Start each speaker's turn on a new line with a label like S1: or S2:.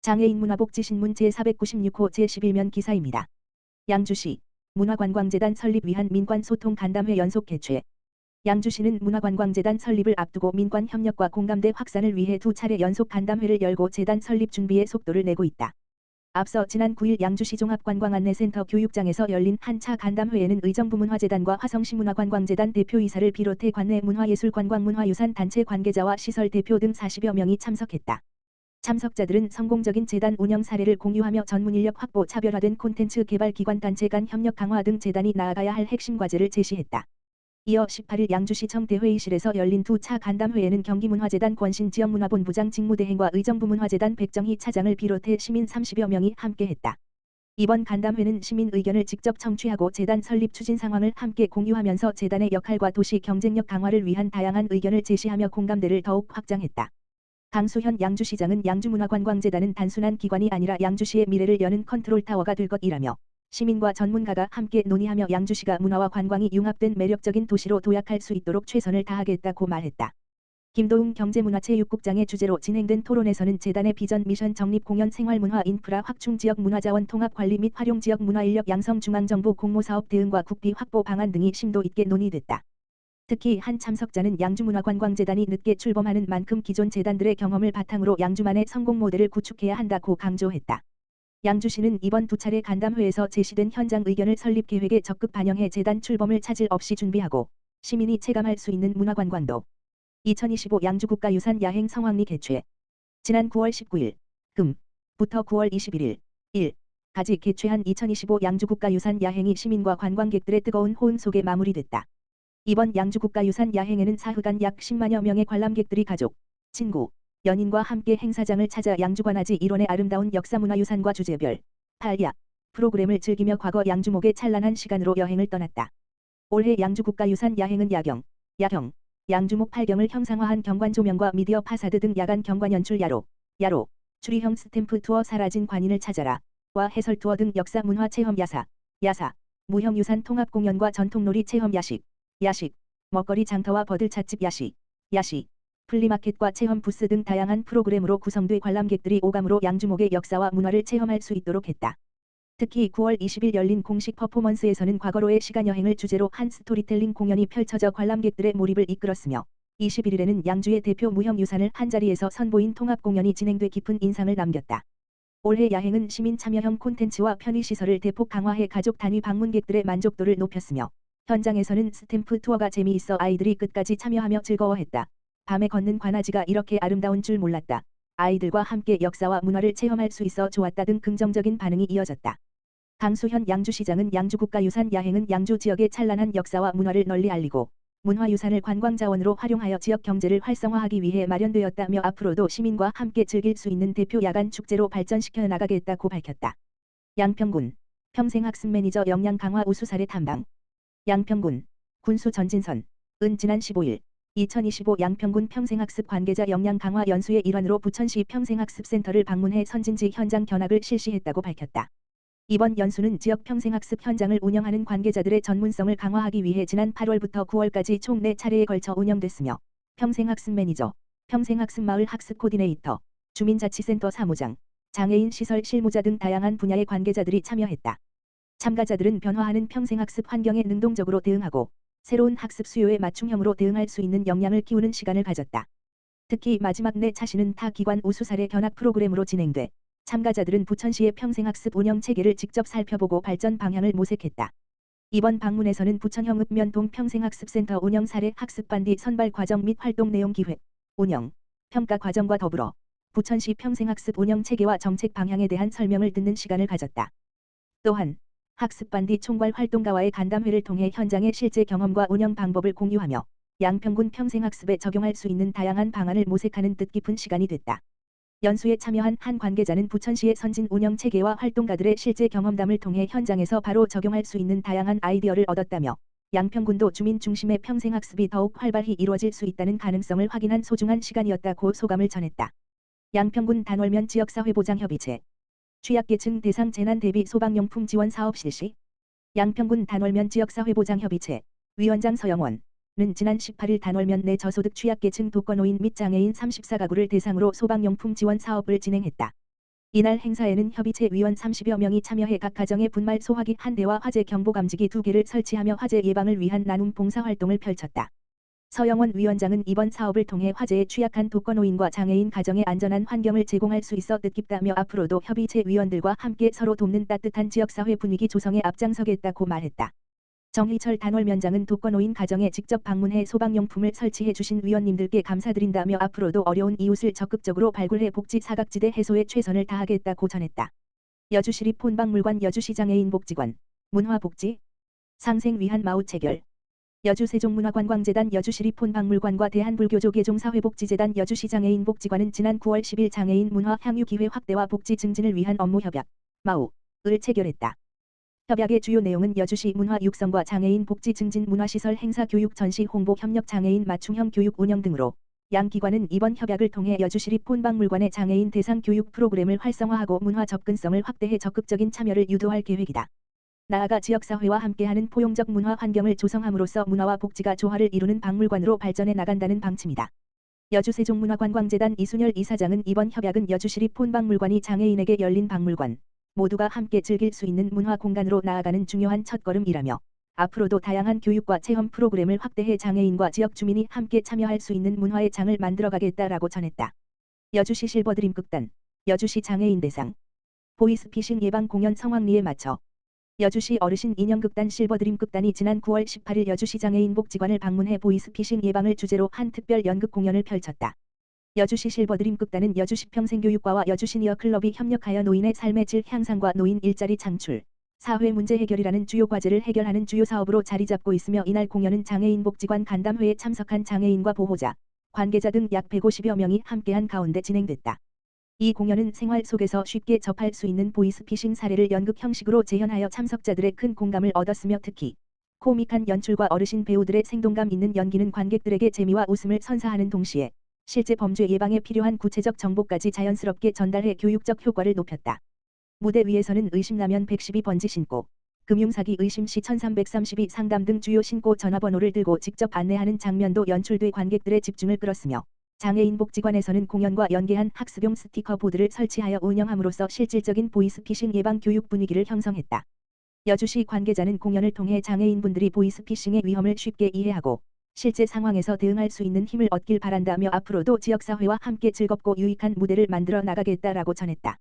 S1: 장애인 문화복지신문 제496호 제11면 기사입니다. 양주시 문화관광재단 설립 위한 민관소통 간담회 연속 개최. 양주시는 문화관광재단 설립을 앞두고 민관 협력과 공감대 확산을 위해 두 차례 연속 간담회를 열고 재단 설립 준비에 속도를 내고 있다. 앞서 지난 9일 양주시 종합관광안내센터 교육장에서 열린 한 차 간담회에는 의정부문화재단과 화성시 문화관광재단 대표이사를 비롯해 관내 문화예술관광문화유산 단체 관계자와 시설 대표 등 40여 명이 참석했다. 참석자들은 성공적인 재단 운영 사례를 공유하며 전문인력 확보, 차별화된 콘텐츠 개발, 기관 단체 간 협력 강화 등 재단이 나아가야 할 핵심 과제를 제시했다. 이어 18일 양주시청 대회의실에서 열린 두 차 간담회에는 경기문화재단 권신 지역문화본부장 직무대행과 의정부문화재단 백정희 차장을 비롯해 시민 30여 명이 함께했다. 이번 간담회는 시민 의견을 직접 청취하고 재단 설립 추진 상황을 함께 공유하면서 재단의 역할과 도시 경쟁력 강화를 위한 다양한 의견을 제시하며 공감대를 더욱 확장했다. 강수현 양주시장은 양주문화관광재단은 단순한 기관이 아니라 양주시의 미래를 여는 컨트롤타워가 될 것이라며 시민과 전문가가 함께 논의하며 양주시가 문화와 관광이 융합된 매력적인 도시로 도약할 수 있도록 최선을 다하겠다고 말했다. 김도웅 경제문화체육국장의 주재로 진행된 토론에서는 재단의 비전 미션 정립, 공연 생활문화 인프라 확충, 지역 문화자원 통합 관리 및 활용, 지역 문화인력 양성, 중앙정부 공모사업 대응과 국비 확보 방안 등이 심도 있게 논의됐다. 특히 한 참석자는 양주문화관광재단이 늦게 출범하는 만큼 기존 재단들의 경험을 바탕으로 양주만의 성공 모델을 구축해야 한다고 강조했다. 양주시는 이번 두 차례 간담회에서 제시된 현장 의견을 설립 계획에 적극 반영해 재단 출범을 차질 없이 준비하고 시민이 체감할 수 있는 문화관광도 2025 양주국가유산 야행 성황리 개최. 지난 9월 19일 금부터 9월 21일 일까지 개최한 2025 양주국가유산 야행이 시민과 관광객들의 뜨거운 호응 속에 마무리됐다. 이번 양주국가유산 야행에는 사흘간 약 10만여 명의 관람객들이 가족, 친구, 연인과 함께 행사장을 찾아 양주관아지 일원의 아름다운 역사문화유산과 주제별 한약 프로그램을 즐기며 과거 양주목의 찬란한 시간으로 여행을 떠났다. 올해 양주국가유산 야행은 야경, 양주목 8경을 형상화한 경관 조명과 미디어 파사드 등 야간 경관 연출, 야로, 추리형 스탬프 투어, 사라진 관인을 찾아라 와 해설 투어 등 역사 문화 체험, 야사, 무형유산 통합 공연과 전통놀이 체험, 야식, 먹거리 장터와 버들찻집, 야시, 플리마켓과 체험 부스 등 다양한 프로그램으로 구성돼 관람객들이 오감으로 양주목의 역사와 문화를 체험할 수 있도록 했다. 특히 9월 20일 열린 공식 퍼포먼스에서는 과거로의 시간 여행을 주제로 한 스토리텔링 공연이 펼쳐져 관람객들의 몰입을 이끌었으며 21일에는 양주의 대표 무형유산을 한자리에서 선보인 통합 공연이 진행돼 깊은 인상을 남겼다. 올해 야행은 시민 참여형 콘텐츠와 편의시설을 대폭 강화해 가족 단위 방문객들의 만족도를 높였으며 현장에서는 스탬프 투어가 재미있어 아이들이 끝까지 참여하며 즐거워했다. 밤에 걷는 관아지가 이렇게 아름다운 줄 몰랐다. 아이들과 함께 역사와 문화를 체험할 수 있어 좋았다 등 긍정적인 반응이 이어졌다. 강수현 양주시장은 양주국가유산 야행은 양주 지역의 찬란한 역사와 문화를 널리 알리고 문화유산을 관광자원으로 활용하여 지역 경제를 활성화하기 위해 마련되었다며 앞으로도 시민과 함께 즐길 수 있는 대표 야간 축제로 발전시켜 나가겠다고 밝혔다. 양평군 평생학습 매니저 역량 강화 우수 사례 탐방. 양평군 군수 전진선 은 지난 15일 2025 양평군 평생학습 관계자 역량 강화 연수의 일환으로 부천시 평생학습센터를 방문해 선진지 현장 견학을 실시했다고 밝혔다. 이번 연수는 지역 평생학습 현장을 운영하는 관계자들의 전문성을 강화하기 위해 지난 8월부터 9월까지 총 4차례에 걸쳐 운영됐으며 평생학습 매니저, 평생학습 마을 학습 코디네이터, 주민자치센터 사무장, 장애인 시설 실무자 등 다양한 분야의 관계자들이 참여했다. 참가자들은 변화하는 평생학습 환경에 능동적으로 대응하고 새로운 학습 수요에 맞춤형으로 대응할 수 있는 역량을 키우는 시간을 가졌다. 특히 마지막 4차시는 타 기관 우수 사례 견학 프로그램으로 진행돼 참가자들은 부천시의 평생학습 운영 체계를 직접 살펴보고 발전 방향을 모색했다. 이번 방문에서는 부천형 읍면동 평생학습센터 운영 사례 학습반디 선발 과정 및 활동 내용, 기획, 운영, 평가 과정과 더불어 부천시 평생학습 운영 체계와 정책 방향에 대한 설명을 듣는 시간을 가졌다. 또한 학습반디 총괄 활동가와의 간담회를 통해 현장의 실제 경험과 운영 방법을 공유하며 양평군 평생학습에 적용할 수 있는 다양한 방안을 모색하는 뜻깊은 시간이 됐다. 연수에 참여한 한 관계자는 부천시의 선진 운영 체계와 활동가들의 실제 경험담을 통해 현장에서 바로 적용할 수 있는 다양한 아이디어를 얻었다며 양평군도 주민 중심의 평생학습이 더욱 활발히 이루어질 수 있다는 가능성을 확인한 소중한 시간이었다고 소감을 전했다. 양평군 단월면 지역사회보장협의체 취약계층 대상 재난 대비 소방용품 지원 사업 실시. 양평군 단월면 지역사회보장협의체 위원장 서영원은 지난 18일 단월면 내 저소득 취약계층 독거노인 및 장애인 34가구를 대상으로 소방용품 지원 사업을 진행했다. 이날 행사에는 협의체 위원 30여 명이 참여해 각 가정의 분말 소화기 1대와 화재 경보 감지기 2개를 설치하며 화재 예방을 위한 나눔 봉사활동을 펼쳤다. 서영원 위원장은 이번 사업을 통해 화재에 취약한 독거노인과 장애인 가정에 안전한 환경을 제공할 수 있어 뜻깊다며 앞으로도 협의체 위원들과 함께 서로 돕는 따뜻한 지역사회 분위기 조성에 앞장서겠다고 말했다. 정희철 단월면장은 독거노인 가정에 직접 방문해 소방용품을 설치해 주신 위원님들께 감사드린다며 앞으로도 어려운 이웃을 적극적으로 발굴해 복지 사각지대 해소에 최선을 다하겠다고 전했다. 여주시립 폰박물관 여주시 장애인 복지관 문화복지 상생 위한 마우 체결 여주세종문화관광재단 여주시립 폰박물관과 대한불교조계종사회복지재단 여주시 장애인 복지관은 지난 9월 10일 장애인 문화 향유 기회 확대와 복지 증진을 위한 업무 협약 마우를 체결했다. 협약의 주요 내용은 여주시 문화 육성과 장애인 복지 증진 문화시설 행사 교육 전시 홍보 협력 장애인 맞춤형 교육 운영 등으로 양 기관은 이번 협약을 통해 여주시립 폰박물관의 장애인 대상 교육 프로그램을 활성화하고 문화 접근성을 확대해 적극적인 참여를 유도할 계획이다. 나아가 지역사회와 함께하는 포용적 문화 환경을 조성함으로써 문화와 복지가 조화를 이루는 박물관으로 발전해 나간다는 방침이다. 여주세종문화관광재단 이순열 이사장은 이번 협약은 여주시립 폰박물관이 장애인에게 열린 박물관, 모두가 함께 즐길 수 있는 문화 공간으로 나아가는 중요한 첫걸음이라며 앞으로도 다양한 교육과 체험 프로그램을 확대해 장애인과 지역 주민이 함께 참여할 수 있는 문화의 장을 만들어가겠다라고 전했다. 여주시 실버드림 극단, 여주시 장애인 대상, 보이스피싱 예방 공연 성황리에 맞춰 여주시 어르신 인형극단 실버드림 극단이 지난 9월 18일 여주시 장애인 복지관을 방문해 보이스피싱 예방을 주제로 한 특별 연극 공연을 펼쳤다. 여주시 실버드림 극단은 여주시 평생교육과와 여주시니어 클럽이 협력하여 노인의 삶의 질 향상과 노인 일자리 창출, 사회 문제 해결이라는 주요 과제를 해결하는 주요 사업으로 자리 잡고 있으며 이날 공연은 장애인 복지관 간담회에 참석한 장애인과 보호자, 관계자 등 약 150여 명이 함께한 가운데 진행됐다. 이 공연은 생활 속에서 쉽게 접할 수 있는 보이스피싱 사례를 연극 형식으로 재현하여 참석자들의 큰 공감을 얻었으며 특히 코믹한 연출과 어르신 배우들의 생동감 있는 연기는 관객들에게 재미와 웃음을 선사하는 동시에 실제 범죄 예방에 필요한 구체적 정보까지 자연스럽게 전달해 교육적 효과를 높였다. 무대 위에서는 의심라면 112번지 신고, 금융사기 의심 시 1332 상담 등 주요 신고 전화번호를 들고 직접 안내하는 장면도 연출돼 관객들의 집중을 끌었으며 장애인 복지관에서는 공연과 연계한 학습용 스티커 보드를 설치하여 운영함으로써 실질적인 보이스피싱 예방 교육 분위기를 형성했다. 여주시 관계자는 공연을 통해 장애인분들이 보이스피싱의 위험을 쉽게 이해하고 실제 상황에서 대응할 수 있는 힘을 얻길 바란다며 앞으로도 지역사회와 함께 즐겁고 유익한 무대를 만들어 나가겠다라고 전했다.